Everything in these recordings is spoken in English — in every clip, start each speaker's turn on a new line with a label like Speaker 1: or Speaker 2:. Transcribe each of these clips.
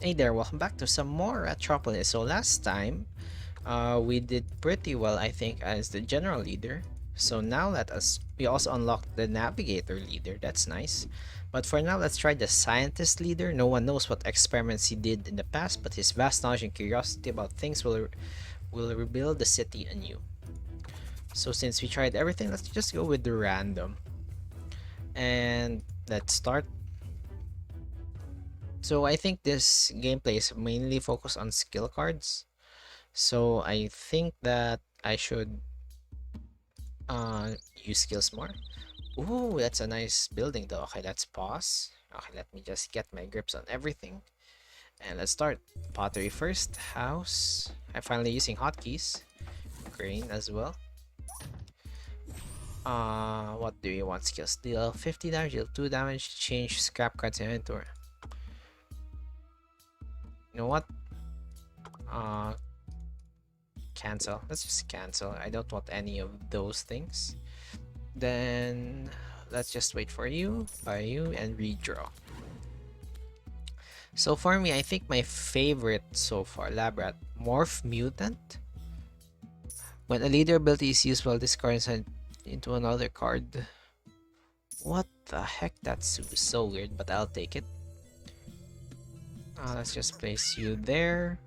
Speaker 1: Hey there, welcome back to some more Ratropolis. So last time, we did pretty well, I think, as the general leader. So now we also unlocked the navigator leader. That's nice. But for now, let's try the scientist leader. No one knows what experiments he did in the past, but his vast knowledge and curiosity about things will rebuild the city anew. So since we tried everything, let's just go with the random. And let's start. So I think this gameplay is mainly focused on skill cards. So I think that I should use skills more. Ooh, that's a nice building though. Okay, let's pause. Okay, let me just get my grips on everything. And let's start. Pottery first. House. I'm finally using hotkeys. Grain as well. What do you want? Skills. Deal 50 damage, deal 2 damage, change scrap cards inventory. You know what? Uh, Cancel. Let's just cancel. I don't want any of those things. Then let's just wait for you, buy you, and redraw. So for me, I think my favorite so far, Labrat, Morph Mutant. When a leader ability is used while discarding it into another card. What the heck? That's so weird, but I'll take it. Let's just place you there.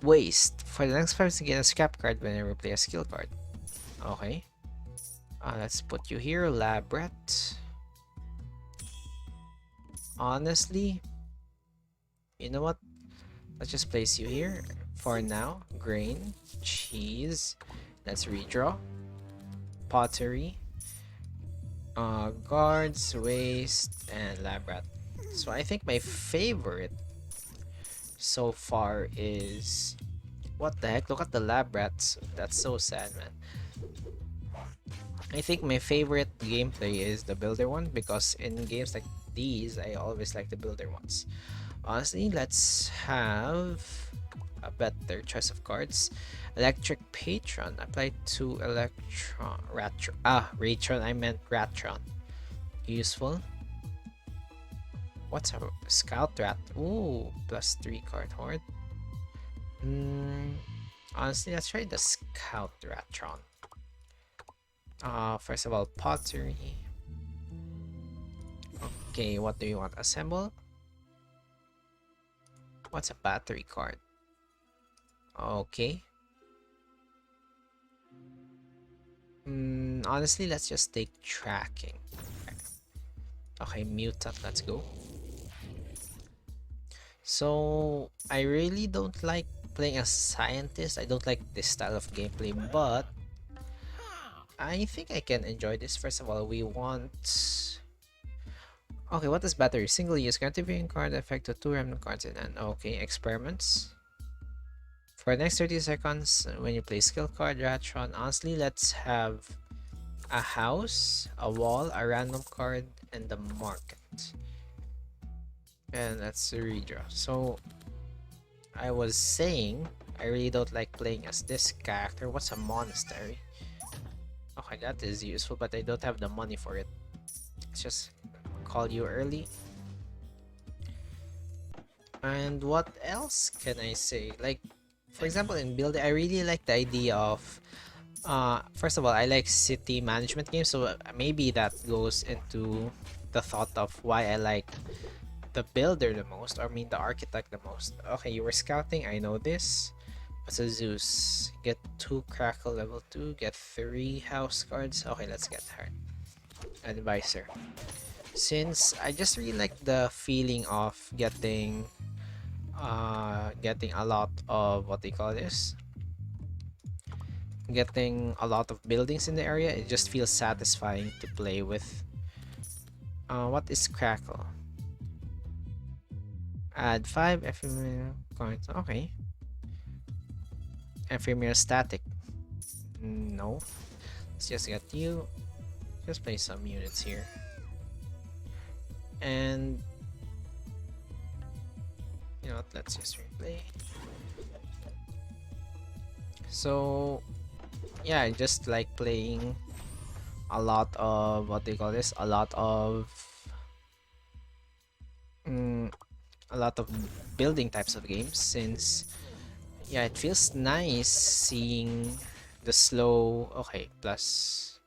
Speaker 1: Waste. For the next 5 seconds, get a scrap card whenever play a skill card. Okay. Let's put you here, Labrat. Honestly, you know what? Let's just place you here for now. Grain, cheese. Let's redraw. Pottery. Guards, waste, and Labrat. So I think my favorite so far is... What the heck? Look at the Labrats. That's so sad, man. I think my favorite gameplay is the builder one because in games like these, I always like the builder ones. Honestly, let's have a better choice of cards. Electric Patron. Apply to Ratron. I meant Ratron. Useful. What's a Scout Rat? Ooh, +3 card horde. Honestly, let's try the Scout Ratron. First of all, pottery. Okay, what do you want? Assemble? What's a battery card? Okay. Honestly, let's just take tracking. Okay, mutant, let's go. So, I really don't like playing as scientist. I don't like this style of gameplay, but I think I can enjoy this. First of all, we want... Okay, what is battery? Single use. Activating card effect to 2 random cards in hand. Okay, experiments. For the next 30 seconds, when you play skill card, Ratron, honestly, let's have a house, a wall, a random card, and the market. And let's redraw. So, I was saying, I really don't like playing as this character. What's a monastery? Okay, that is useful, but I don't have the money for it. Let's just call you early. And what else can I say? Like, for example, in building, I really like the idea of first of all, I like city management games, so maybe that goes into the thought of why I like the builder the most, or I mean the architect the most. Okay, you were scouting, I know this. What's a Zeus? Get 2 Crackle level 2, get 3 house cards. Okay, let's get her. Advisor. Since I just really like the feeling of getting a lot of what they call this, getting a lot of buildings in the area, it just feels satisfying to play with. What is Crackle? Add 5 ephemeral coins. Okay. Ephemeral static. No. Let's just get you. Just play some units here. And you know what, let's just replay. So yeah, I just like playing a lot of what they call this, a lot of a lot of building types of games, since yeah, it feels nice seeing the slow. Okay, plus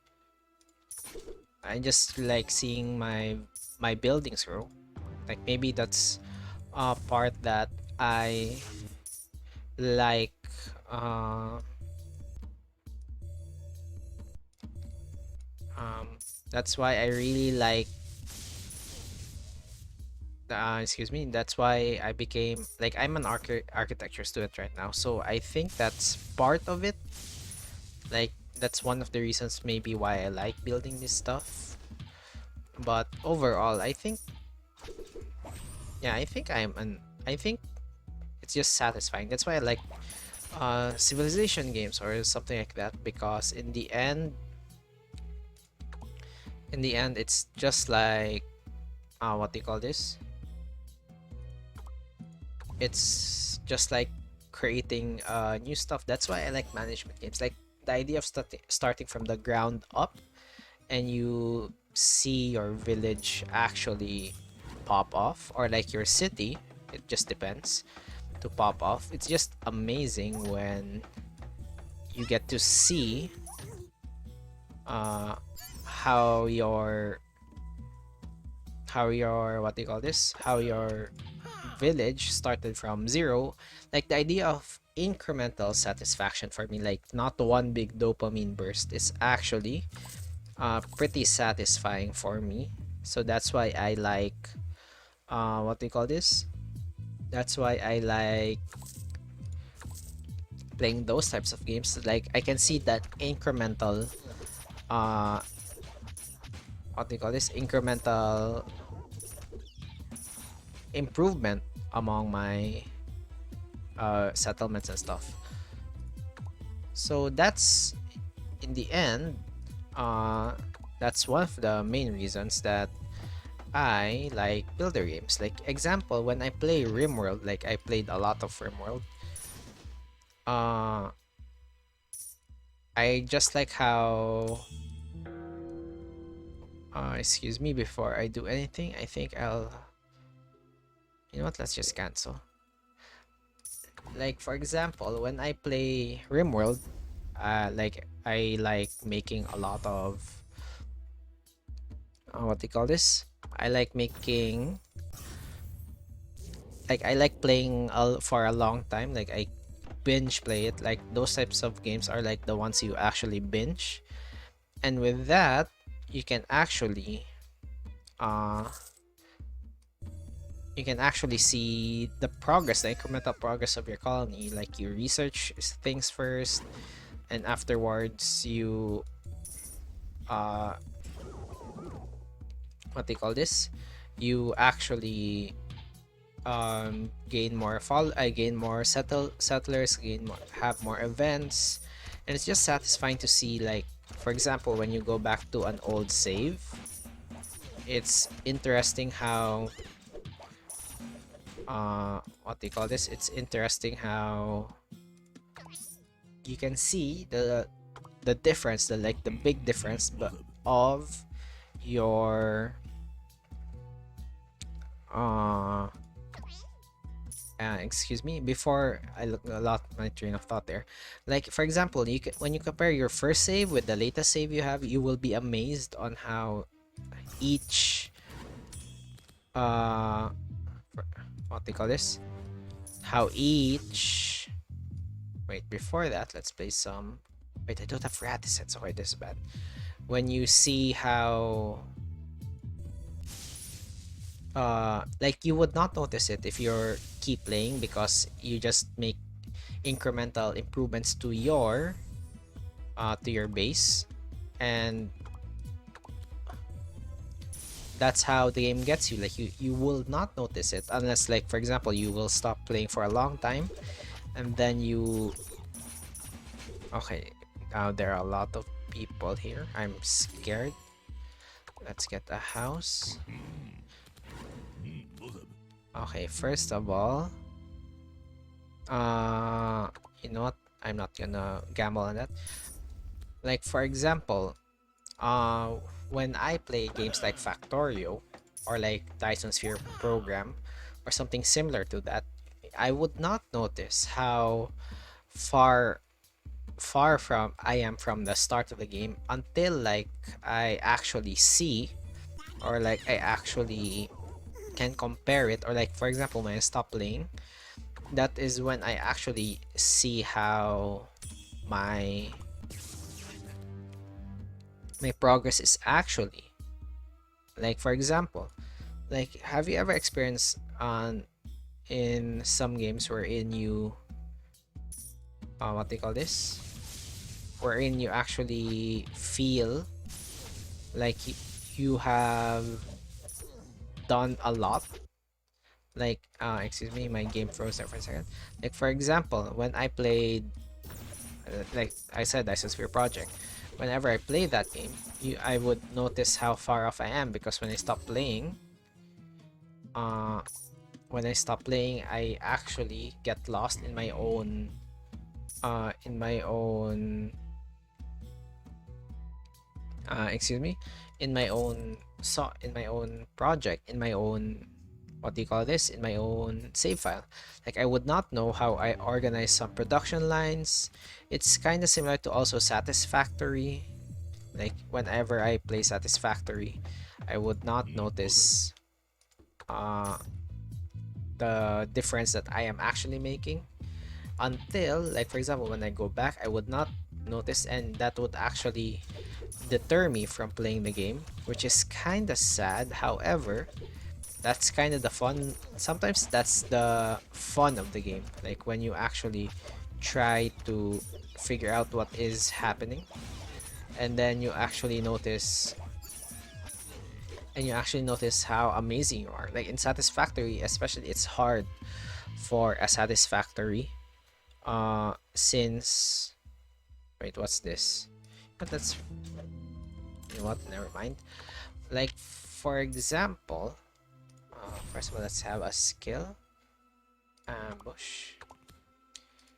Speaker 1: I just like seeing my buildings grow. Like maybe that's a part that I like. Uh, um, that's why I really like. Excuse me. That's why I became like I'm an architecture student right now. So I think that's part of it. Like that's one of the reasons maybe why I like building this stuff. But overall, I think yeah, I think it's just satisfying. That's why I like civilization games or something like that, because in the end it's just like what do you call this? It's just like creating new stuff. That's why I like management games. Like the idea of starting from the ground up and you see your village actually pop off, or like your city, it just depends, to pop off. It's just amazing when you get to see uh how your what do you call this, how your village started from zero. Like the idea of incremental satisfaction for me, like not one big dopamine burst, is actually pretty satisfying for me. So that's why I like what do you call this, that's why I like playing those types of games. Like I can see that incremental uh what do you call this, incremental improvement among my settlements and stuff. So that's in the end, uh that's one of the main reasons that I like builder games. Like example, when I play RimWorld, like I played a lot of RimWorld, uh I just like how excuse me, before I do anything, I think I'll, you know what, let's just cancel. Like for example, when I play RimWorld, like I like making a lot of what do you call this? I like making, like I like playing for a long time. Like I binge play it. Like those types of games are like the ones you actually binge, and with that, you can actually uh you can actually see the progress, the incremental progress of your colony. Like you research things first, and afterwards you uh what they call this, you actually gain more I gain more settlers, gain more, have more events, and it's just satisfying to see. Like for example, when you go back to an old save, it's interesting how what do you call this, it's interesting how you can see the difference, the like the big difference, but of your uh excuse me, before I lost my train of thought there. Like for example, you can, when you compare your first save with the latest save you have, you will be amazed on how each uh what they call this, how each, wait, before that, let's play some, wait, I don't have reticence. Okay, this is bad. When you see how like you would not notice it if you're keep playing, because you just make incremental improvements to your base, and that's how the game gets you. Like you will not notice it unless, like for example, you will stop playing for a long time, and then you, okay, now there are a lot of people here, I'm scared. Let's get a house. Okay, first of all, you know what, I'm not gonna gamble on that. Like for example, when I play games like Factorio or like Dyson Sphere Program, or something similar to that, I would not notice how far from I am from the start of the game until like I actually see, or like I actually can compare it, or like for example when I stop playing, that is when I actually see how my progress is actually. Like for example, like have you ever experienced on in some games wherein you what they call this, wherein you actually feel like you have done a lot, like excuse me, my game froze there for a second. Like for example when I played like I said, Isosphere Project, whenever I play that game, I would notice how far off I am, because when I stop playing, uh I actually get lost in my own excuse me, in my own in my own project, in my own what do you call this, in my own save file. Like I would not know how I organize some production lines. It's kind of similar to also Satisfactory. Like whenever I play Satisfactory, I would not notice uh the difference that I am actually making until, like for example, when I go back, I would not notice, and that would actually deter me from playing the game, which is kind of sad. However, that's kind of the fun. Sometimes that's the fun of the game, like when you actually try to figure out what is happening, and then you actually notice, how amazing you are. Like in Satisfactory especially, it's hard for a Satisfactory since, wait, what's this? But that's, you know what, never mind. Like for example, first of all, let's have a skill ambush.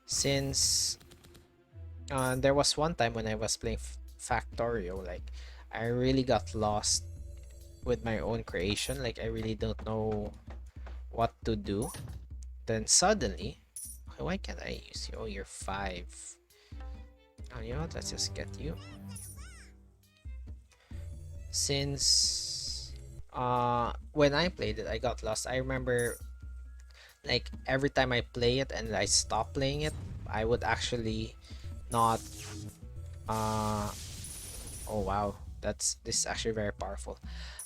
Speaker 1: Since there was one time when I was playing Factorio, like I really got lost with my own creation. Like I really don't know what to do. Then suddenly, okay, why can't I use you? Oh, you're 5. Oh, you know what? Let's just get you. Since when I played it, I got lost. I remember like every time I play it and I stop playing it, I would actually not oh wow, this is actually very powerful.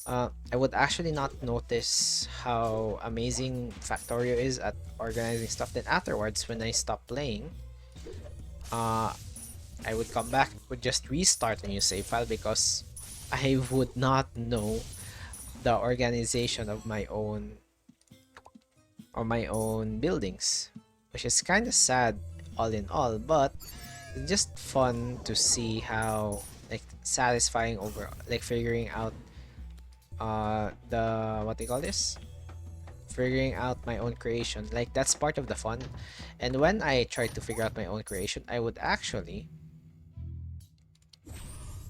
Speaker 1: I would actually not notice how amazing Factorio is at organizing stuff. Then afterwards, when I stop playing, uh, I would come back, would just restart a new save file, because I would not know the organization of my own, buildings, which is kind of sad all in all, but it's just fun to see how like satisfying over, like figuring out the what do you call this, figuring out my own creation. Like that's part of the fun. And when I tried to figure out my own creation, I would actually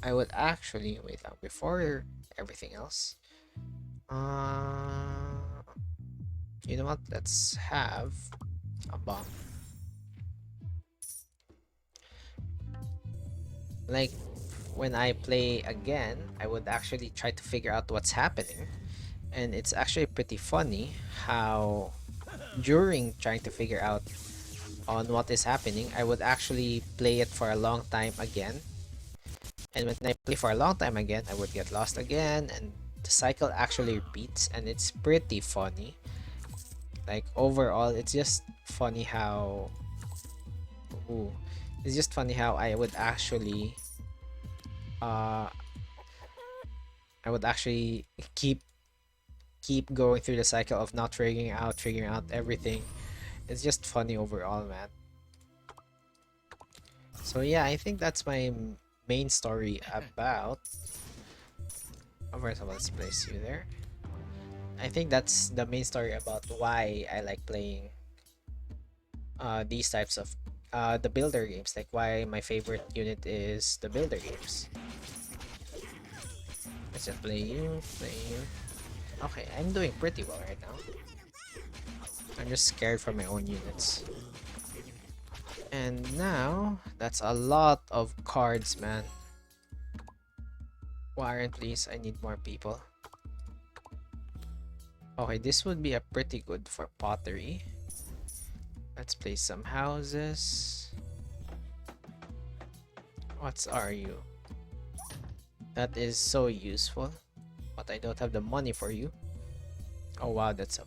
Speaker 1: wait out before everything else. You know what, let's have a bomb. Like when I play again, I would actually try to figure out what's happening, and it's actually pretty funny how during trying to figure out on what is happening, I would actually play it for a long time again, and when I play for a long time again, I would get lost again, and the cycle actually repeats, and it's pretty funny. Like overall, it's just funny how ooh, it's just funny how uh I would actually keep going through the cycle of not figuring out everything. It's just funny overall, man. So yeah, I think that's my main story about. First of all, let's place you there. I think that's the main story about why I like playing these types of the builder games. Like why my favorite unit is the builder games. Let's just play you. Okay, I'm doing pretty well right now. I'm just scared for my own units. And now, that's a lot of cards, man. Warren, please, I need more people. Okay, this would be a pretty good for pottery. Let's place some houses. What's RU? That is so useful. But I don't have the money for you. Oh wow, that's a...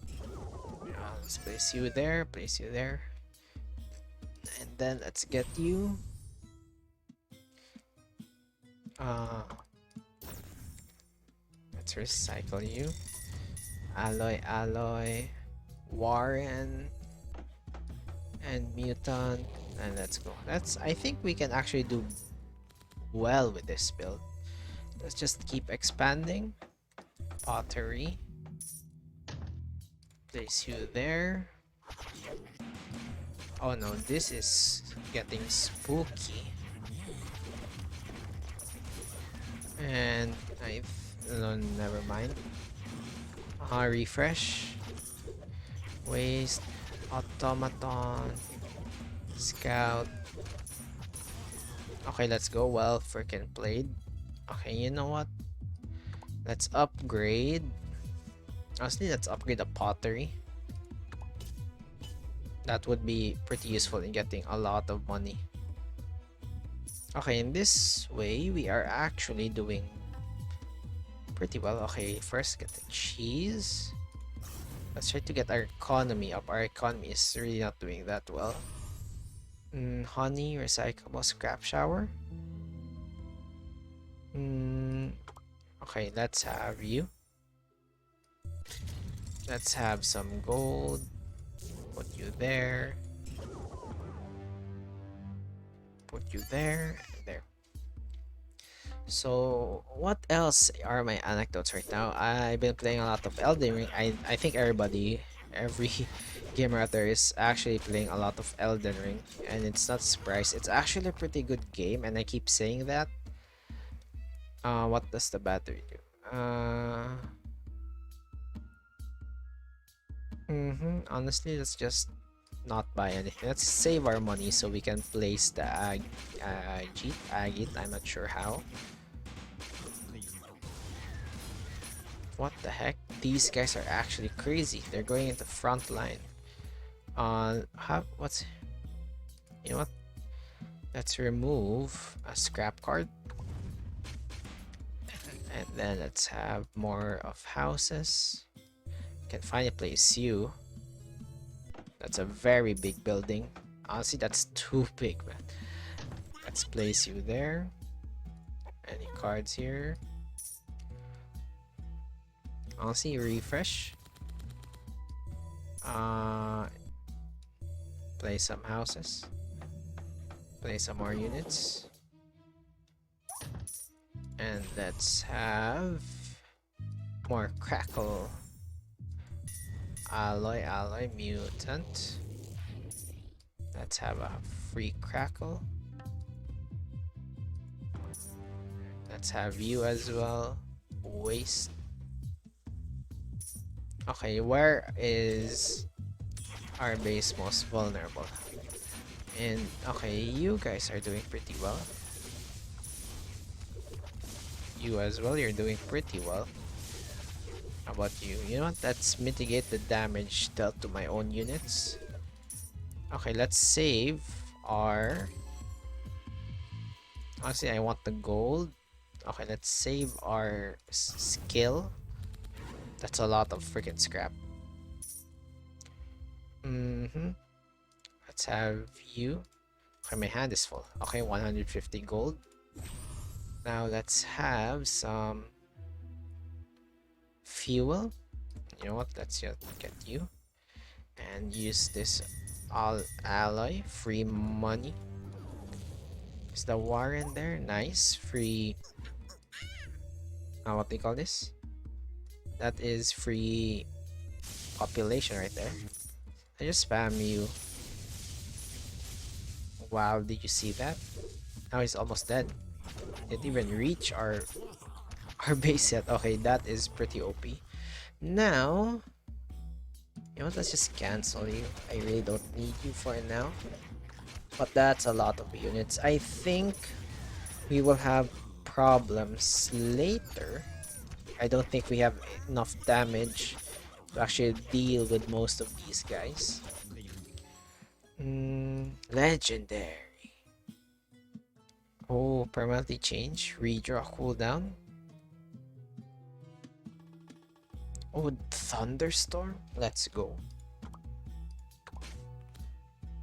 Speaker 1: let's place you there, place you there. And then let's get you. Let's recycle you. Alloy. Warren. And mutant. And let's go. I think we can actually do well with this build. Let's just keep expanding. Pottery. Place you there. Oh no, this is getting spooky. And no, never mind. Refresh. Waste. Automaton. Scout. Okay, let's go. Well freaking played. Okay, you know what? Let's upgrade. Honestly, let's upgrade the pottery. That would be pretty useful in getting a lot of money. Okay, in this way, we are actually doing pretty well. Okay, first get the cheese. Let's try to get our economy up. Our economy is really not doing that well. Honey, recyclable, scrap shower. Okay, let's have you. Let's have some gold. Put you there. Put you there. There. So, what else are my anecdotes right now? I've been playing a lot of Elden Ring. I think every gamer out there is actually playing a lot of Elden Ring. And it's not a surprise. It's actually a pretty good game, and I keep saying that. What does the battery do? Honestly, let's just not buy anything. Let's save our money so we can place the agate. I'm not sure how. What the heck? These guys are actually crazy. They're going into front line. What's... You know what? Let's remove a scrap card. And then let's have more of houses. Can finally place you. That's a very big building. Honestly, that's too big, man. Let's place you there. Any cards here? Honestly, refresh. Place some houses. Place some more units. And let's have more crackle. Alloy, mutant. Let's have a free crackle. Let's have you as well. Waste. Okay, where is our base most vulnerable? And okay, you guys are doing pretty well. You as well, you're doing pretty well. How about you? You know what? Let's mitigate the damage dealt to my own units. Okay, let's save our... Honestly, I want the gold. Okay, let's save our skill. That's a lot of freaking scrap. Let's have you. Okay, my hand is full. Okay, 150 gold. Now let's have some fuel. You know what? Let's just get you and use this alloy. Free money. Is the Warren there? Nice. Free. What do you call this? That is free population right there. I just spam you. Wow, did you see that? Now he's almost dead. Didn't even reach our base yet. Okay, that is pretty OP. Now You know what, let's just cancel you. I really don't need you for now. But that's a lot of units. I think we will have problems later. I don't think we have enough damage to actually deal with most of these guys. Legendary. Oh, permanently change. Redraw cooldown. Oh, thunderstorm. Let's go.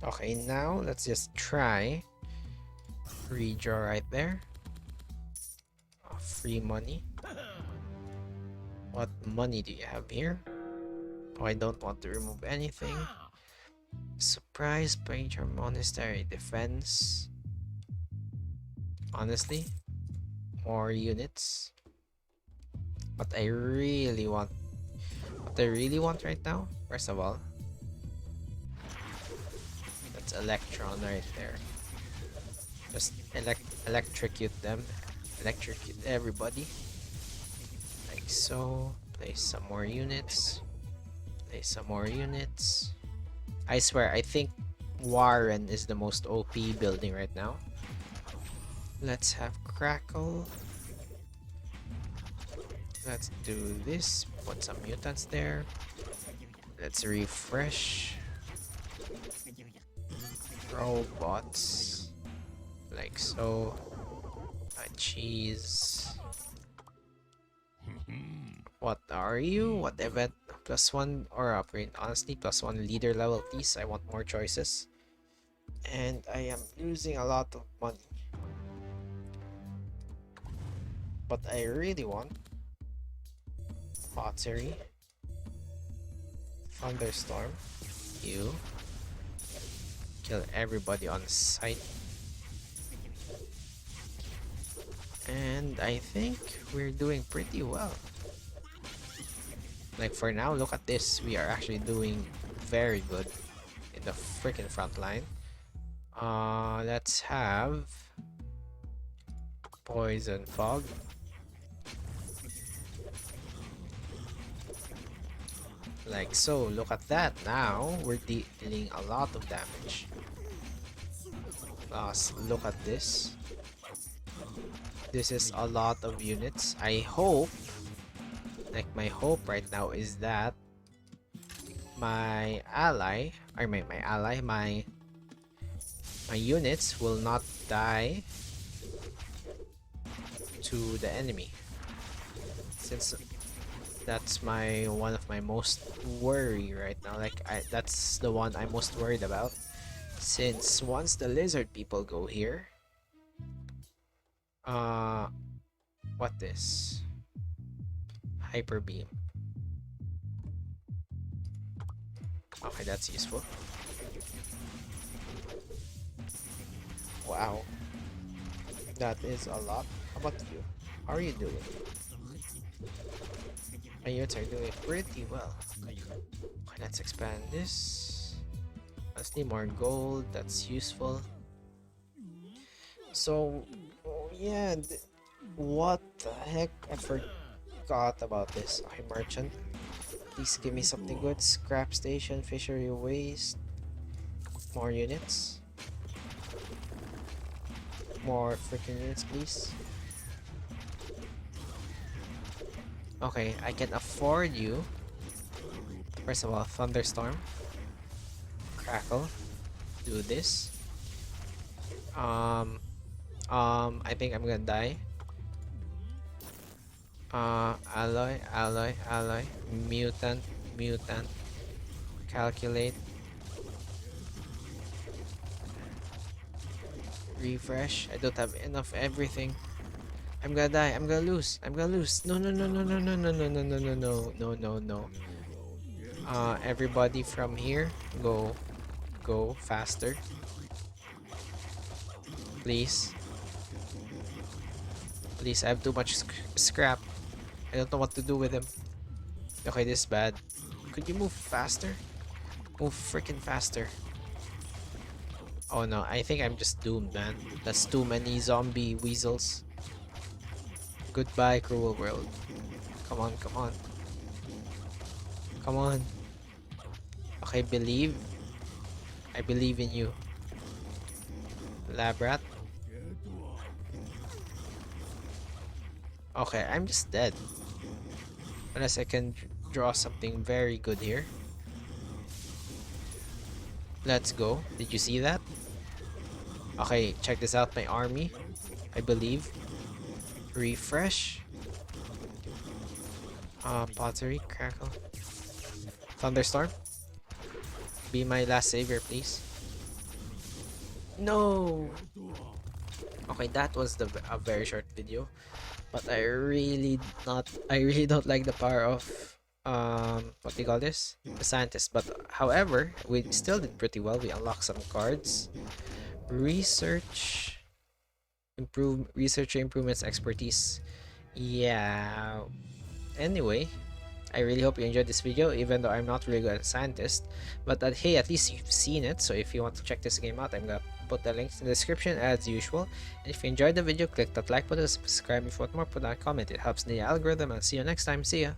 Speaker 1: Okay, now let's just try. Redraw right there. Oh, free money. What money do you have here? Oh, I don't want to remove anything. Surprise Ranger Monastery Defense. Honestly, more units. What I really want right now, first of all, that's Electron right there. Just electrocute them. Electrocute everybody. Like so. Place some more units. Place some more units. I swear, I think Warren is the most OP building right now. Let's have Crackle. Let's do this. Put some mutants there. Let's refresh. Robots. Like so. Cheese. What are you? What event? +1 or upgrade? Honestly, +1 leader level, please. I want more choices. And I am losing a lot of money. But I really want pottery. Thunderstorm. You. Kill everybody on sight. And I think we're doing pretty well. Like for now, look at this. We are actually doing very good in the freaking front line. Let's have Poison Fog. Like so, look at that. Now we're dealing a lot of damage. Plus, look at this. This is a lot of units. I hope, like my hope right now is that my units will not die to the enemy. Since that's one of my most worry right now. Like that's the one I'm most worried about. Since once the lizard people go here, what this? Hyper beam. Okay, that's useful. Wow, that is a lot. How about you? How are you doing? My units are doing pretty well. Okay, let's expand this. Let's need more gold. That's useful. So, oh yeah, what the heck? I forgot about this. Okay, merchant. Please give me something good. Scrap station, fishery waste. More units. More freaking units, please. Okay, I can afford you. First of all, thunderstorm. Crackle. Do this. I think I'm gonna die. Alloy. Mutant. Calculate. Refresh. I don't have enough everything. I'm gonna die. I'm gonna lose. No. Everybody from here, go faster. Please. Please, I have too much scrap. I don't know what to do with him. Okay, this is bad. Could you move faster? Move freaking faster. Oh no, I think I'm just doomed, man. That's too many zombie weasels. Goodbye, cruel world. Come on. Come on. Okay, I believe in you, lab rat. Okay, I'm just dead. Unless I can draw something very good here. Let's go. Did you see that? Okay, check this out, my army. I believe. Refresh. Pottery, crackle. Thunderstorm. Be my last savior, please. No! Okay, that was a very short video. But I really don't like the power of what do you call this? The scientist. But however, we still did pretty well. We unlocked some cards. Research researcher improvements expertise. Yeah. Anyway, I really hope you enjoyed this video, even though I'm not really good at scientist. But hey, at least you've seen it. So if you want to check this game out, I'm gonna put the links in the description as usual. And if you enjoyed the video, click that like button, subscribe if you want more, put down a comment. It helps the algorithm. I'll see you next time. See ya.